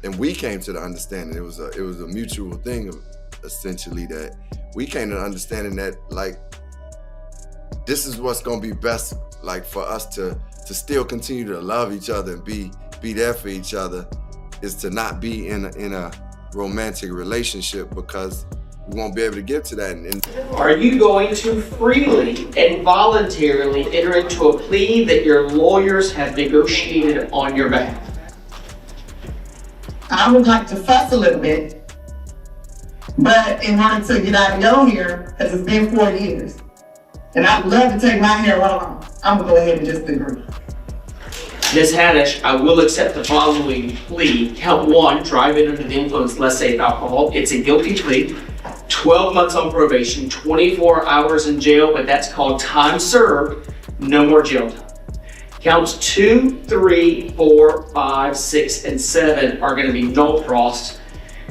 and we came to the understanding, it was a mutual thing, essentially, that we came to the understanding that, like, this is what's gonna be best, like, for us to still continue to love each other and be there for each other, is to not be in a romantic relationship, because we won't be able to get to that. Are you going to freely and voluntarily enter into a plea that your lawyers have negotiated on your behalf? I would like to fuss a little bit, but in order to get out of your hair, because it's been 4 years, and I'd love to take my hair off, I'm gonna go ahead and just agree. Ms. Haddish, I will accept the following plea. Count 1, driving under the influence, let's say, of alcohol. It's a guilty plea. 12 months on probation, 24 hours in jail, but that's called time served, no more jail time. Counts 2, 3, 4, 5, 6, and 7 are going to be null pros,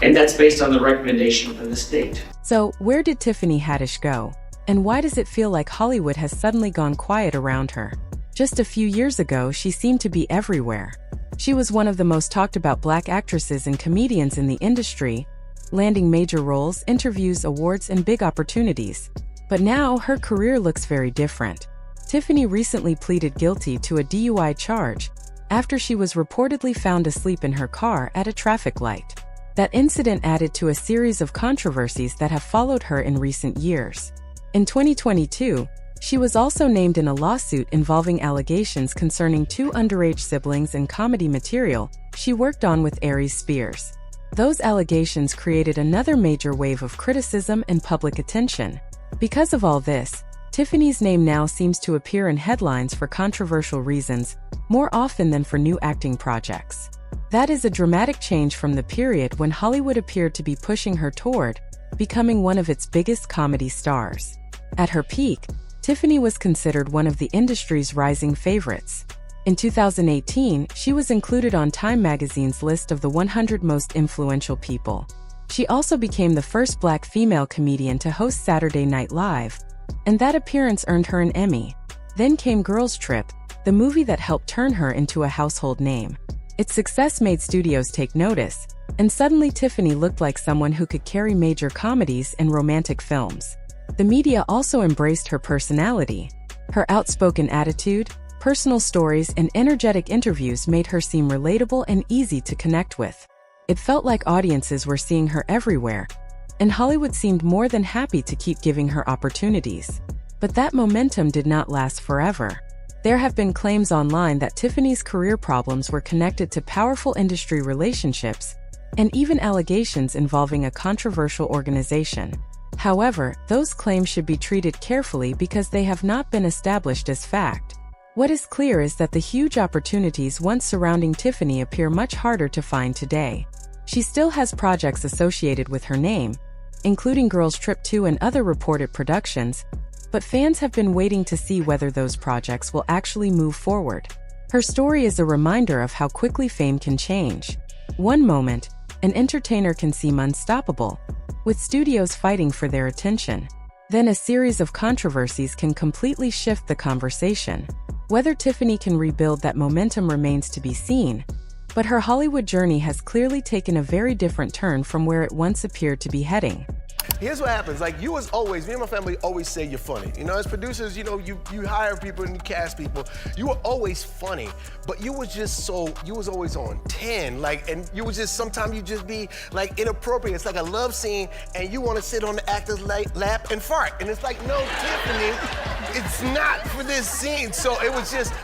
and that's based on the recommendation from the state. So, where did Tiffany Haddish go? And why does it feel like Hollywood has suddenly gone quiet around her? Just a few years ago, she seemed to be everywhere. She was one of the most talked about Black actresses and comedians in the industry, landing major roles, interviews, awards, and big opportunities. But now, her career looks very different. Tiffany recently pleaded guilty to a DUI charge after she was reportedly found asleep in her car at a traffic light. That incident added to a series of controversies that have followed her in recent years. In 2022, she was also named in a lawsuit involving allegations concerning 2 underage siblings and comedy material she worked on with Aries Spears. Those allegations created another major wave of criticism and public attention. Because of all this, Tiffany's name now seems to appear in headlines for controversial reasons, more often than for new acting projects. That is a dramatic change from the period when Hollywood appeared to be pushing her toward becoming one of its biggest comedy stars. At her peak, Tiffany was considered one of the industry's rising favorites. In 2018, she was included on Time magazine's list of the 100 most influential people. She also became the first Black female comedian to host Saturday Night Live, and that appearance earned her an Emmy. Then came Girls Trip, the movie that helped turn her into a household name. Its success made studios take notice, and suddenly Tiffany looked like someone who could carry major comedies and romantic films. The media also embraced her personality. Her outspoken attitude, personal stories, and energetic interviews made her seem relatable and easy to connect with. It felt like audiences were seeing her everywhere, and Hollywood seemed more than happy to keep giving her opportunities. But that momentum did not last forever. There have been claims online that Tiffany's career problems were connected to powerful industry relationships, and even allegations involving a controversial organization. However, those claims should be treated carefully because they have not been established as fact. What is clear is that the huge opportunities once surrounding Tiffany appear much harder to find today. She still has projects associated with her name, including Girls Trip 2 and other reported productions, but fans have been waiting to see whether those projects will actually move forward. Her story is a reminder of how quickly fame can change. One moment, an entertainer can seem unstoppable, with studios fighting for their attention. Then a series of controversies can completely shift the conversation. Whether Tiffany can rebuild that momentum remains to be seen, but her Hollywood journey has clearly taken a very different turn from where it once appeared to be heading. Here's what happens, like you was always, me and my family always say you're funny. You know, as producers, you know, you hire people and you cast people. You were always funny, but you was just you was always on 10, like, and you was just, sometimes you just be like inappropriate. It's like a love scene and you want to sit on the actor's lap and fart. And it's like, no, Tiffany, it's not for this scene. So it was just,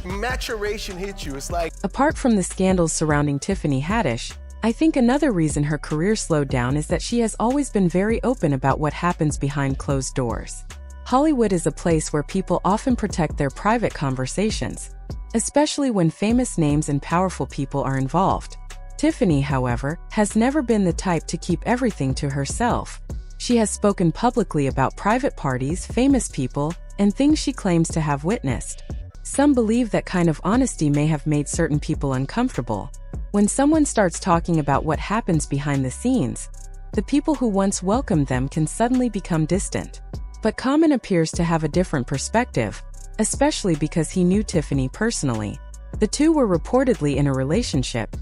maturation hit you. It's like. Apart from the scandals surrounding Tiffany Haddish, I think another reason her career slowed down is that she has always been very open about what happens behind closed doors. Hollywood is a place where people often protect their private conversations, especially when famous names and powerful people are involved. Tiffany, however, has never been the type to keep everything to herself. She has spoken publicly about private parties, famous people, and things she claims to have witnessed. Some believe that kind of honesty may have made certain people uncomfortable. When someone starts talking about what happens behind the scenes, the people who once welcomed them can suddenly become distant. But Common appears to have a different perspective, especially because he knew Tiffany personally. The two were reportedly in a relationship,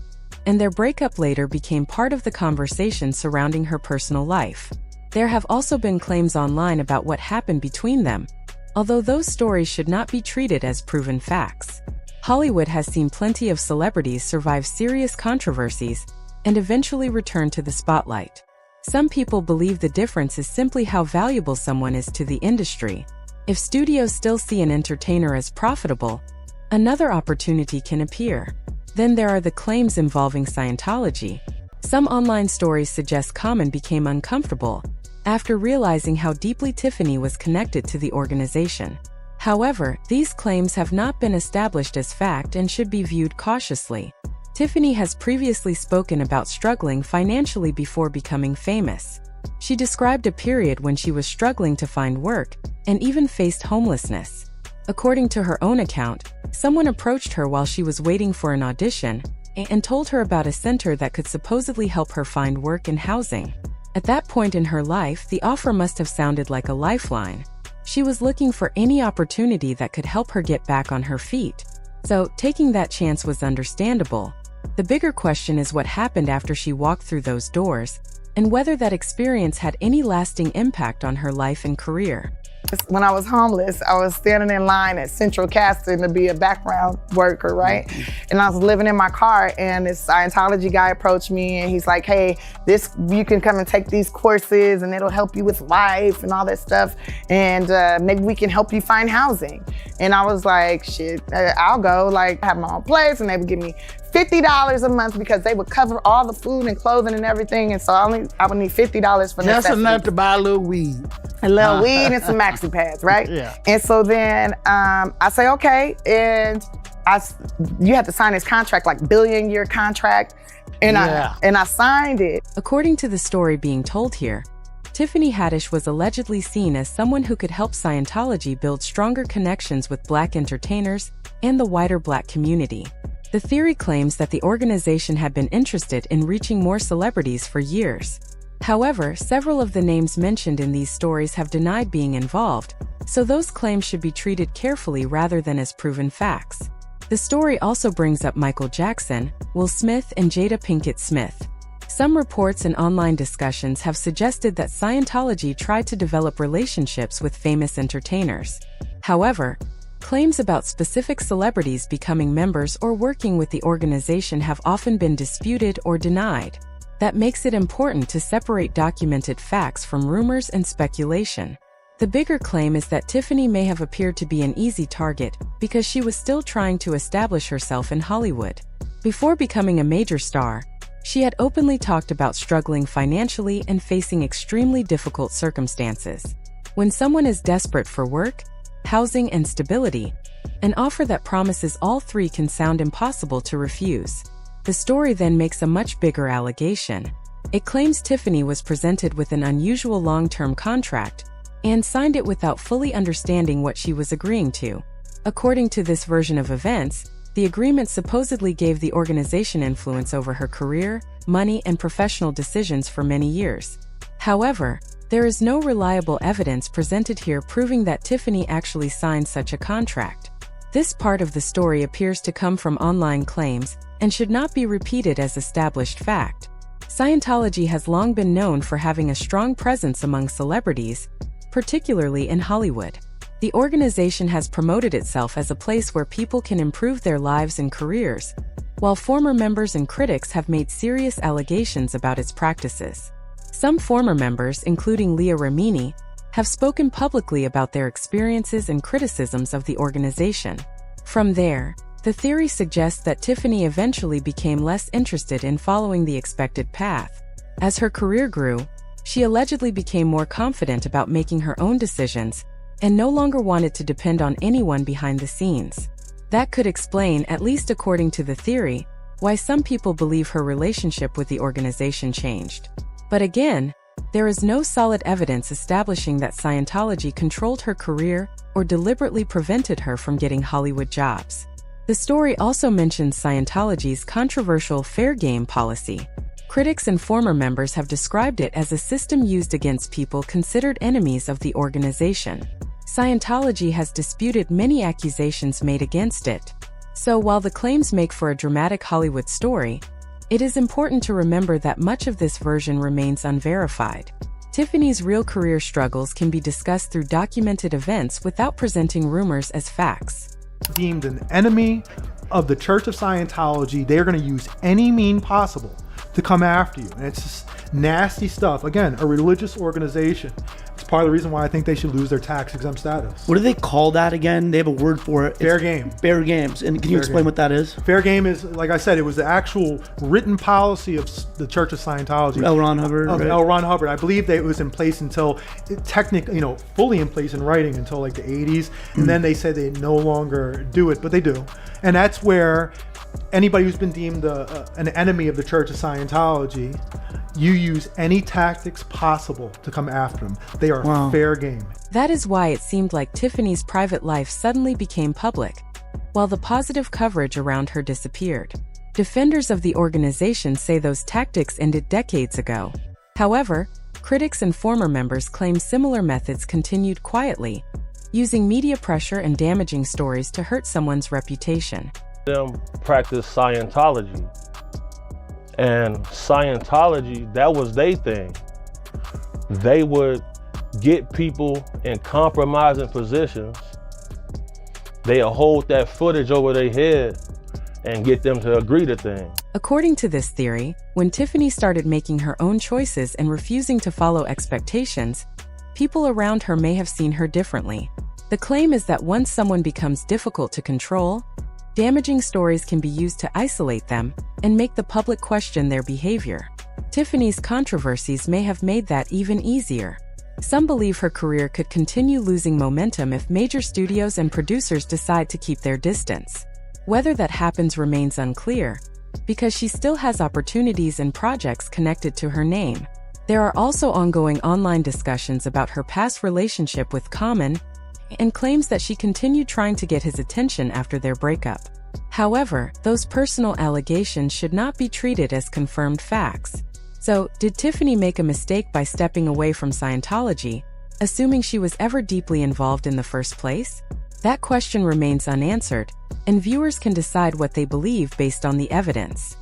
and their breakup later became part of the conversation surrounding her personal life. There have also been claims online about what happened between them, although those stories should not be treated as proven facts. Hollywood has seen plenty of celebrities survive serious controversies and eventually return to the spotlight. Some people believe the difference is simply how valuable someone is to the industry. If studios still see an entertainer as profitable, another opportunity can appear. Then there are the claims involving Scientology. Some online stories suggest Common became uncomfortable after realizing how deeply Tiffany was connected to the organization. However, these claims have not been established as fact and should be viewed cautiously. Tiffany has previously spoken about struggling financially before becoming famous. She described a period when she was struggling to find work and even faced homelessness. According to her own account, someone approached her while she was waiting for an audition and told her about a center that could supposedly help her find work and housing. At that point in her life, the offer must have sounded like a lifeline. She was looking for any opportunity that could help her get back on her feet. So, taking that chance was understandable. The bigger question is what happened after she walked through those doors, and whether that experience had any lasting impact on her life and career. When I was homeless, I was standing in line at Central Casting to be a background worker, right? And I was living in my car, and this Scientology guy approached me, and he's like, hey, you can come and take these courses, and it'll help you with life and all that stuff, and maybe we can help you find housing. And I was like, shit, I'll go. Like, I have my own place, and they would give me $50 a month because they would cover all the food and clothing and everything, and so I would need $50 for just enough to buy a little weed. A little weed and some maxi pads, right? Yeah. And so then I say, okay, and you have to sign this contract, like billion-year contract, and I signed it. According to the story being told here, Tiffany Haddish was allegedly seen as someone who could help Scientology build stronger connections with Black entertainers and the wider Black community. The theory claims that the organization had been interested in reaching more celebrities for years. However, several of the names mentioned in these stories have denied being involved, so those claims should be treated carefully rather than as proven facts. The story also brings up Michael Jackson, Will Smith, and Jada Pinkett Smith. Some reports and online discussions have suggested that Scientology tried to develop relationships with famous entertainers. However, claims about specific celebrities becoming members or working with the organization have often been disputed or denied. That makes it important to separate documented facts from rumors and speculation. The bigger claim is that Tiffany may have appeared to be an easy target because she was still trying to establish herself in Hollywood. Before becoming a major star, she had openly talked about struggling financially and facing extremely difficult circumstances. When someone is desperate for work, housing, and stability, an offer that promises all three can sound impossible to refuse. The story then makes a much bigger allegation. It claims Tiffany was presented with an unusual long-term contract and signed it without fully understanding what she was agreeing to. According to this version of events, the agreement supposedly gave the organization influence over her career, money, and professional decisions for many years. However, there is no reliable evidence presented here proving that Tiffany actually signed such a contract. This part of the story appears to come from online claims and should not be repeated as established fact. Scientology has long been known for having a strong presence among celebrities, particularly in Hollywood. The organization has promoted itself as a place where people can improve their lives and careers, while former members and critics have made serious allegations about its practices. Some former members, including Leah Remini, have spoken publicly about their experiences and criticisms of the organization. From there, the theory suggests that Tiffany eventually became less interested in following the expected path. As her career grew, she allegedly became more confident about making her own decisions and no longer wanted to depend on anyone behind the scenes. That could explain, at least according to the theory, why some people believe her relationship with the organization changed. But again, there is no solid evidence establishing that Scientology controlled her career or deliberately prevented her from getting Hollywood jobs. The story also mentions Scientology's controversial fair game policy. Critics and former members have described it as a system used against people considered enemies of the organization. Scientology has disputed many accusations made against it. So while the claims make for a dramatic Hollywood story, It is important to remember that much of this version remains unverified. Tiffany's real career struggles can be discussed through documented events without presenting rumors as facts. Deemed an enemy of the Church of Scientology, they're going to use any mean possible to come after you. And it's just nasty stuff. Again, a religious organization. It's part of the reason why I think they should lose their tax-exempt status. What do they call that again? They have a word for it. Fair game. Fair games. And can you explain what that is? Fair game is, like I said, it was the actual written policy of the Church of Scientology. L. Ron Hubbard. Of right? L. Ron Hubbard. I believe that it was in place until, fully in place in writing until like the 80s. And then they said they no longer do it, but they do. And that's where anybody who's been deemed an enemy of the Church of Scientology, you use any tactics possible to come after them. They are fair game. That is why it seemed like Tiffany's private life suddenly became public, while the positive coverage around her disappeared. Defenders of the organization say those tactics ended decades ago. However, critics and former members claim similar methods continued quietly, using media pressure and damaging stories to hurt someone's reputation. Them practice Scientology, and Scientology, that was their thing. They would get people in compromising positions. They'll hold that footage over their head and get them to agree to things. According to this theory, when Tiffany started making her own choices and refusing to follow expectations, people around her may have seen her differently. The claim is that once someone becomes difficult to control, damaging stories can be used to isolate them and make the public question their behavior. Tiffany's controversies may have made that even easier. Some believe her career could continue losing momentum if major studios and producers decide to keep their distance. Whether that happens remains unclear, because she still has opportunities and projects connected to her name. There are also ongoing online discussions about her past relationship with Common, and claims that she continued trying to get his attention after their breakup. However, those personal allegations should not be treated as confirmed facts. So, did Tiffany make a mistake by stepping away from Scientology, assuming she was ever deeply involved in the first place? That question remains unanswered, and viewers can decide what they believe based on the evidence.